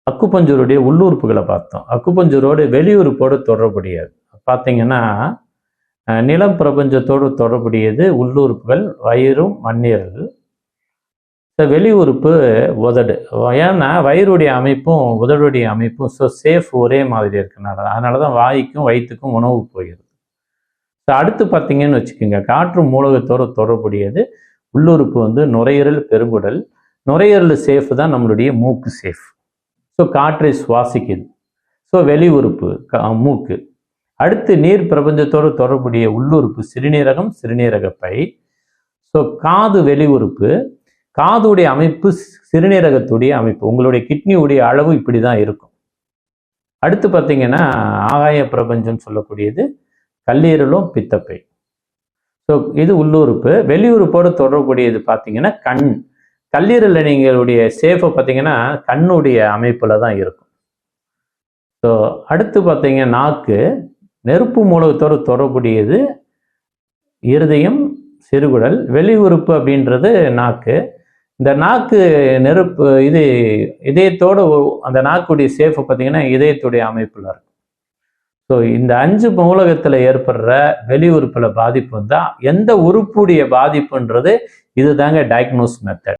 அக்குபஞ்சருடைய உள்ளுறுப்புகளை பார்த்தோம். அக்குபஞ்சரோடு வெளியுறுப்போடு தொடர்புடையது பார்த்தீங்கன்னா, நிலம் பிரபஞ்சத்தோடு தொடர்புடையது உள்ளுறுப்புகள் வயிறும் மண்ணீரல். வெளி உறுப்பு உதடு. ஏன்னா வயிறுடைய அமைப்பும் உதடுடைய அமைப்பும் சேஃப் ஒரே மாதிரி இருக்கனால, அதனால தான் வாய்க்கும் வயிற்றுக்கும் உணவு போயிடுது. அடுத்து பார்த்தீங்கன்னு வச்சுக்கோங்க, காற்று மூலகத்தோடு தொடர்புடையது உள்ளுறுப்பு வந்து நுரையீரல், பெருங்குடல். நுரையீரல் சேஃப் தான் நம்மளுடைய மூக்கு சேஃப். காற்றை சுவாசிக்குது. வெளி உறுப்பு மூக்கு. அடுத்து நீர் பிரபஞ்சத்தோடு தொடர்புடைய உள்ளுறுப்பு சிறுநீரகம், சிறுநீரகப்பை. காது வெளி உறுப்பு. காதுடைய அமைப்பு சிறுநீரகத்துடைய அமைப்பு. உங்களுடைய கிட்னியுடைய அளவு இப்படி தான் இருக்கும். அடுத்து பார்த்தீங்கன்னா, ஆகாய பிரபஞ்சம் சொல்லக்கூடியது கல்லீரலும் பித்தப்பை. இது உள்ளுறுப்பு. வெளியுறுப்போடு தொடர்புடையது பார்த்தீங்கன்னா கண். கல்லீரல் நீங்களுடைய சேஃபை பார்த்தீங்கன்னா கண்ணுடைய அமைப்புல தான் இருக்கும். அடுத்து பார்த்தீங்க நாக்கு. நெருப்பு மூலகத்தோடு தொடர்புடையது இருதயம், சிறுகுடல். வெளி உறுப்பு அப்படின்றது நாக்கு. இந்த நாக்கு நெருப்பு இது இதயத்தோடு அந்த நாக்குடைய சேஃபை பார்த்தீங்கன்னா இதயத்துடைய அமைப்புல இருக்கும். இந்த 5 மூலகத்தில் ஏற்படுற வெளி உறுப்புல பாதிப்பு வந்தால் எந்த உறுப்புடைய பாதிப்புன்றது இதுதாங்க டயக்னோஸ் மெத்தட்.